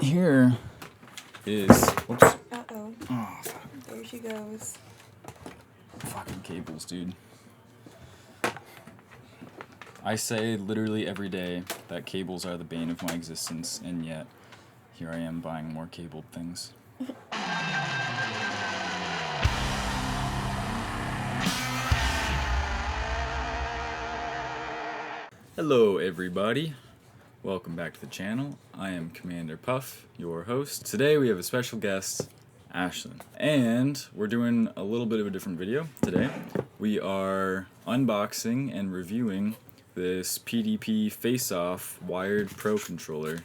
here is, whoops. Uh-oh. Oh, fuck. There she goes. Fucking cables, dude. I say literally every day that cables are the bane of my existence, and yet here I am buying more cabled things. Hello everybody, welcome back to the channel. I am Commander Puff, your host. Today we have a special guest, Ashlyn, and we're doing a little bit of a different video today. We are unboxing and reviewing this PDP Faceoff wired Pro controller,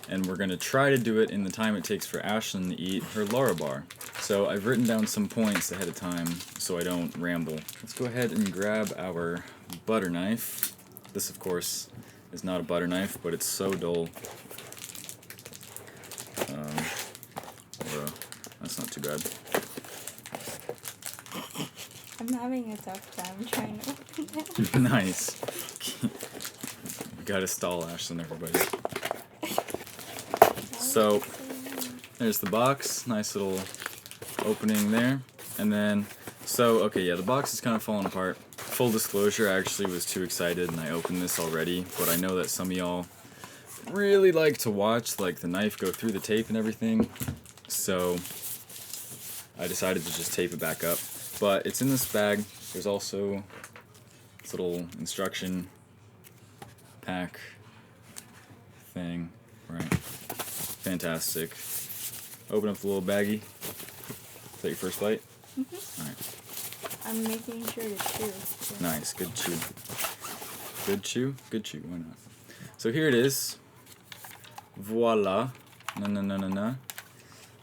and we're going to try to do it in the time it takes for Ashlyn to eat her Lara bar. So I've written down some points ahead of time so I don't ramble. Let's go ahead and grab our butter knife. This, of course, is not a butter knife, but it's so dull. That's not too bad. I'm having a tough time trying to open it. Nice. We gotta stall Ashlyn, everybody. So, there's the box. Nice little opening there. And then, okay, yeah, the box is kind of falling apart. Full disclosure, I actually was too excited and I opened this already, but I know that some of y'all really like to watch like the knife go through the tape and everything, so I decided to just tape it back up. But it's in this bag. There's also this little instruction pack thing, right? Fantastic. Open up the little baggie. Is that your first bite? Mm-hmm. Alright. I'm making sure to chew. Nice, good chew. Good chew? Good chew, why not? So here it is. Voila. Na na na na na.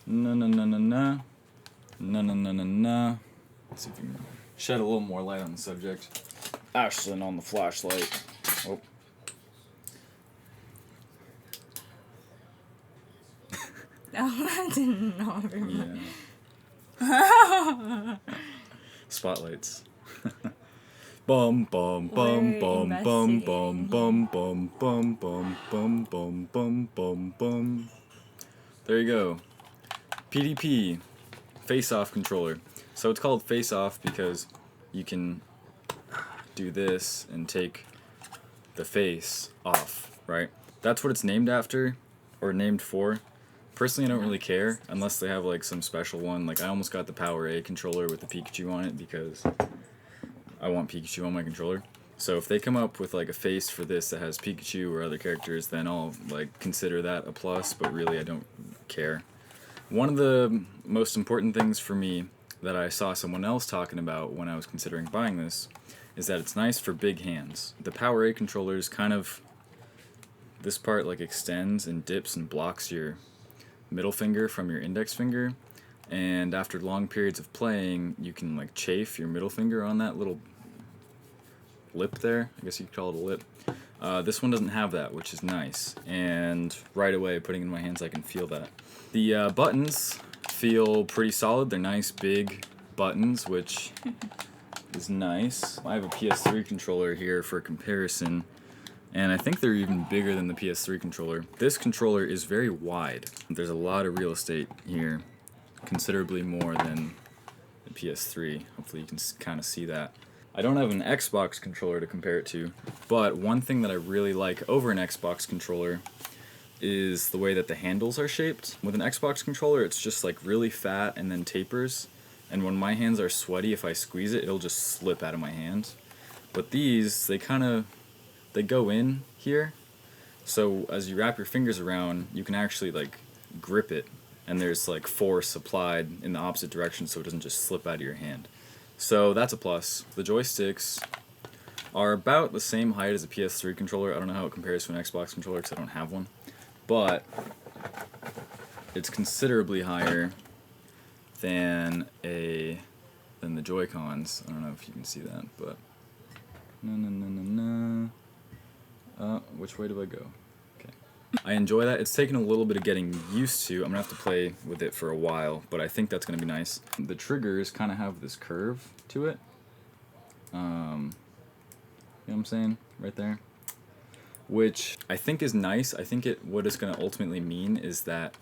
Na na na na na. Na na na na na. Let's see if we can shed a little more light on the subject. Ashlyn on the flashlight. Oh. Oh, I didn't know. Yeah. Spotlights. Bum bum bum bum bum bum bum bum bum bum bum bum bum bum bum. There you go. PDP Faceoff controller. So it's called Faceoff because you can do this and take the face off, right? That's what it's named after or named for. Personally, I don't really care unless they have like some special one. Like I almost got the Power A controller with the Pikachu on it because I want Pikachu on my controller. So if they come up with like a face for this that has Pikachu or other characters, then I'll like consider that a plus, but really I don't care. One of the most important things for me that I saw someone else talking about when I was considering buying this is that it's nice for big hands. The Power A controller is kind of, this part like extends and dips and blocks your middle finger from your index finger, and after long periods of playing you can like chafe your middle finger on that little lip there. I guess you could call it a lip. This one doesn't have that, which is nice, and right away putting it in my hands I can feel that. The buttons feel pretty solid. They're nice big buttons, which is nice. I have a PS3 controller here for comparison, and I think they're even bigger than the PS3 controller. This controller is very wide. There's a lot of real estate here, considerably more than the PS3. Hopefully you can kind of see that. I don't have an Xbox controller to compare it to, but one thing that I really like over an Xbox controller is the way that the handles are shaped. With an Xbox controller, it's just like really fat and then tapers, and when my hands are sweaty, if I squeeze it, it'll just slip out of my hand. But these, they go in here, so as you wrap your fingers around, you can actually like grip it, and there's like force applied in the opposite direction so it doesn't just slip out of your hand. So that's a plus. The joysticks are about the same height as a PS3 controller. I don't know how it compares to an Xbox controller because I don't have one, but it's considerably higher than the Joy-Cons. I don't know if you can see that, but which way do I go? Okay. I enjoy that. It's taken a little bit of getting used to. I'm gonna have to play with it for a while, but I think that's gonna be nice. The triggers kind of have this curve to it. You know what I'm saying? Right there. which I think is nice. I think what it's going to ultimately mean is that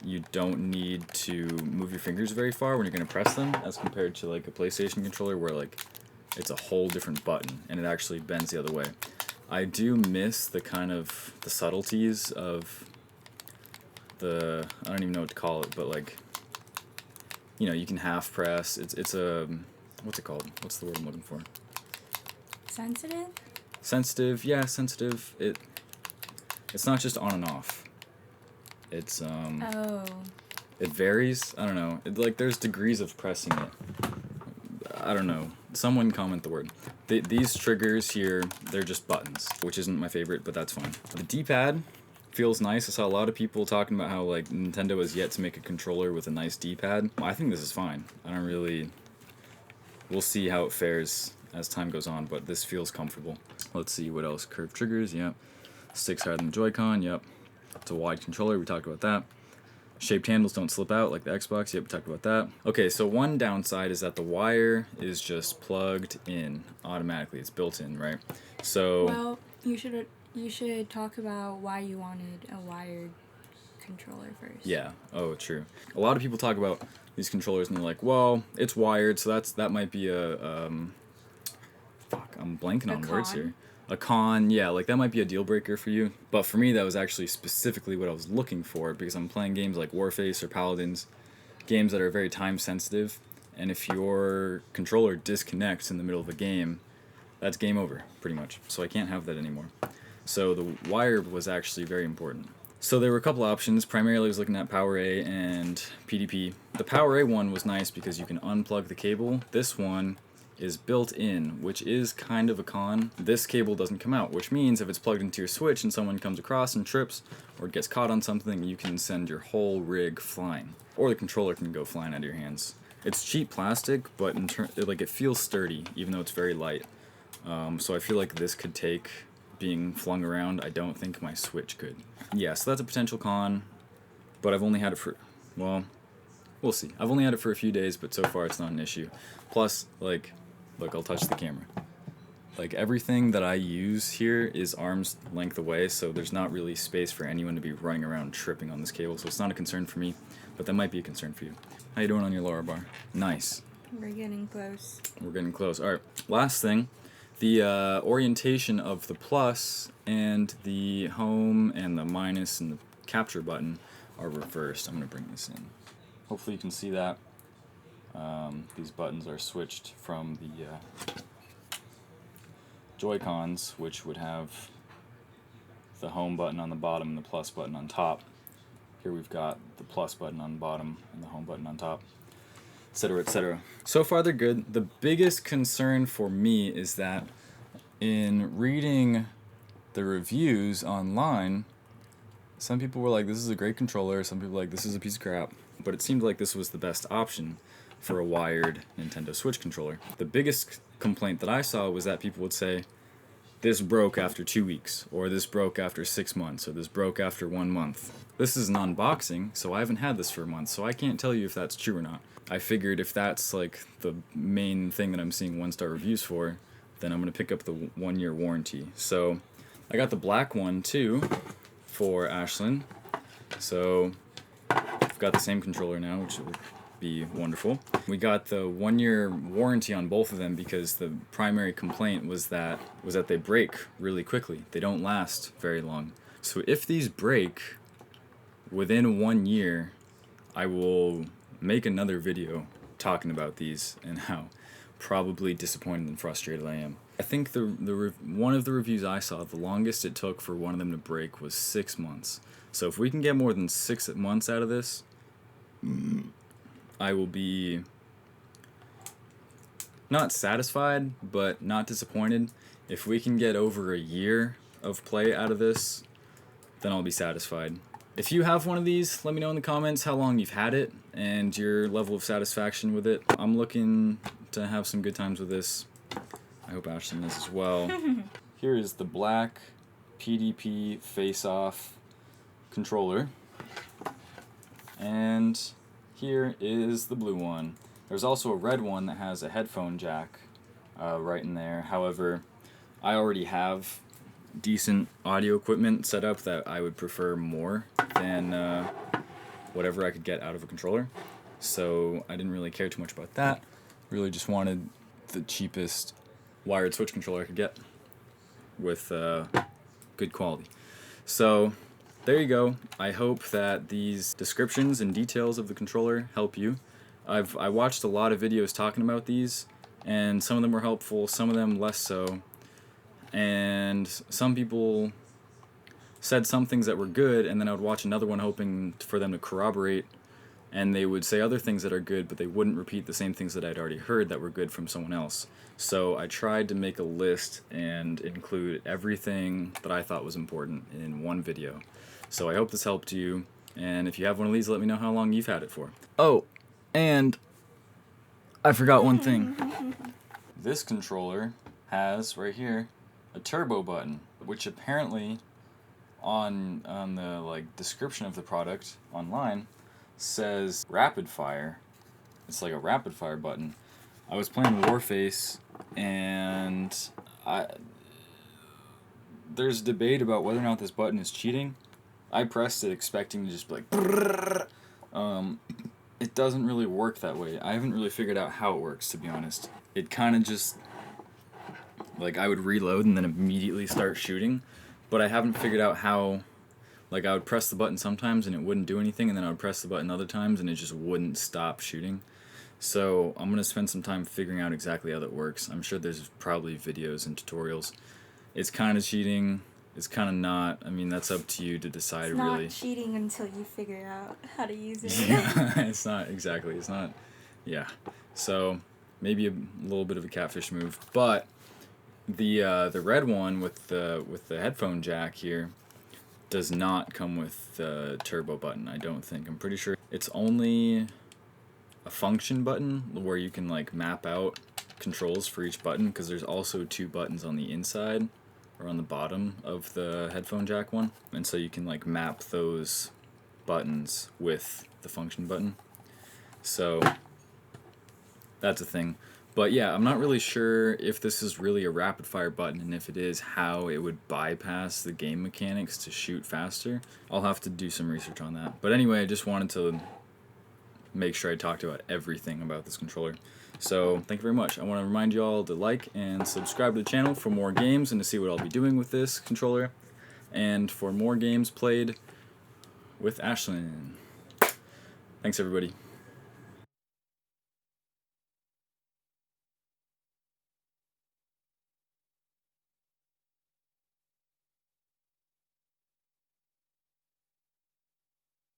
you don't need to move your fingers very far when you're going to press them, as compared to like a PlayStation controller where like it's a whole different button and it actually bends the other way. I do miss the kind of the subtleties of the, I don't even know what to call it, but like, you know, you can half press. It's a, what's it called? What's the word I'm looking for? Sensitive? Sensitive, yeah, sensitive. It's not just on and off. It's Oh. it varies. I don't know. Like there's degrees of pressing it. I don't know. Someone comment the word. These triggers here, they're just buttons, which isn't my favorite, but that's fine. The D-pad feels nice. I saw a lot of people talking about how like Nintendo has yet to make a controller with a nice D-pad. I think this is fine. I don't really. We'll see how it fares as time goes on, but this feels comfortable. Let's see what else. Curved triggers, yep. Sticks higher than the Joy-Con, yep. It's a wide controller, we talked about that. Shaped handles don't slip out like the Xbox, yep, we talked about that. Okay, so one downside is that the wire is just plugged in automatically. It's built in, right? So Well, you should talk about why you wanted a wired controller first. yeah, oh, true. A lot of people talk about these controllers and they're like, well, it's wired, so that might be a fuck, I'm blanking on words here. A con, yeah, like that might be a deal breaker for you. But for me, that was actually specifically what I was looking for, because I'm playing games like Warface or Paladins, games that are very time sensitive, and if your controller disconnects in the middle of a game, that's game over, pretty much. So I can't have that anymore. So the wire was actually very important. So there were a couple options. Primarily I was looking at PowerA and PDP. The PowerA one was nice because you can unplug the cable. This one is built in, which is kind of a con. This cable doesn't come out, which means if it's plugged into your Switch and someone comes across and trips or gets caught on something, you can send your whole rig flying. Or the controller can go flying out of your hands. It's cheap plastic, but it feels sturdy, even though it's very light. So I feel like this could take being flung around. I don't think my Switch could. Yeah, so that's a potential con, but I've only had it for, well, we'll see. I've only had it for a few days, but so far it's not an issue. Plus, like, look, I'll touch the camera. Like, everything that I use here is arm's length away, so there's not really space for anyone to be running around tripping on this cable, so it's not a concern for me, but that might be a concern for you. How you doing on your lower bar? Nice. We're getting close. We're getting close. All right, last thing. The orientation of the plus and the home and the minus and the capture button are reversed. I'm going to bring this in. Hopefully you can see that. These buttons are switched from the Joy-Cons, which would have the home button on the bottom and the plus button on top. Here we've got the plus button on the bottom and the home button on top, etc., etc. So far they're good. The biggest concern for me is that in reading the reviews online, some people were like, this is a great controller, some people were like, this is a piece of crap, but it seemed like this was the best option for a wired Nintendo Switch controller. The biggest complaint that I saw was that people would say, this broke after 2 weeks, or this broke after 6 months, or this broke after 1 month. This is an unboxing, so I haven't had this for a month, so I can't tell you if that's true or not. I figured if that's like the main thing that I'm seeing 1-star reviews for, then I'm gonna pick up the 1-year warranty. So I got the black one too for Ashlyn. So I've got the same controller now, which would be wonderful. We got the 1-year warranty on both of them because the primary complaint was that they break really quickly. They don't last very long. So if these break within 1 year, I will make another video talking about these and how probably disappointed and frustrated I am. I think one of the reviews I saw, the longest it took for one of them to break was 6 months. So if we can get more than 6 months out of this, I will be not satisfied, but not disappointed. If we can get over a year of play out of this, then I'll be satisfied. If you have one of these, let me know in the comments how long you've had it and your level of satisfaction with it. I'm looking to have some good times with this. I hope Ashlyn is as well. Here is the black PDP Faceoff controller. And here is the blue one. There's also a red one that has a headphone jack right in there. However, I already have decent audio equipment set up that I would prefer more than whatever I could get out of a controller. So I didn't really care too much about that. Really just wanted the cheapest wired Switch controller I could get with good quality. So there you go. I hope that these descriptions and details of the controller help you. I watched a lot of videos talking about these, and some of them were helpful, some of them less so. And some people said some things that were good, and then I would watch another one hoping for them to corroborate, and they would say other things that are good, but they wouldn't repeat the same things that I'd already heard that were good from someone else. So I tried to make a list and include everything that I thought was important in one video. So I hope this helped you, and if you have one of these, let me know how long you've had it for. Oh, and I forgot one thing. This controller has, right here, a turbo button, which apparently on the like description of the product online says rapid fire. It's like a rapid fire button. I was playing Warface, and there's debate about whether or not this button is cheating. I pressed it expecting to just be like brrrr. It doesn't really work that way. I haven't really figured out how it works, to be honest. It kind of just, like, I would reload and then immediately start shooting, but I haven't figured out how. Like, I would press the button sometimes and it wouldn't do anything, and then I would press the button other times and it just wouldn't stop shooting. So I'm going to spend some time figuring out exactly how that works. I'm sure there's probably videos and tutorials. It's kind of cheating. It's kind of not. I mean, that's up to you to decide, It's not really. cheating until you figure out how to use it. Yeah, it's not, exactly. It's not, yeah. So maybe a little bit of a catfish move. But the red one with the headphone jack here does not come with the turbo button, I don't think. I'm pretty sure it's only a function button where you can like map out controls for each button, because there's also 2 buttons on the inside or on the bottom of the headphone jack one, and so you can like map those buttons with the function button. So that's a thing. But yeah, I'm not really sure if this is really a rapid fire button, and if it is, how it would bypass the game mechanics to shoot faster. I'll have to do some research on that. But anyway, I just wanted to make sure I talked about everything about this controller. So thank you very much. I want to remind you all to like and subscribe to the channel for more games and to see what I'll be doing with this controller, and for more games played with Ashlyn. Thanks everybody.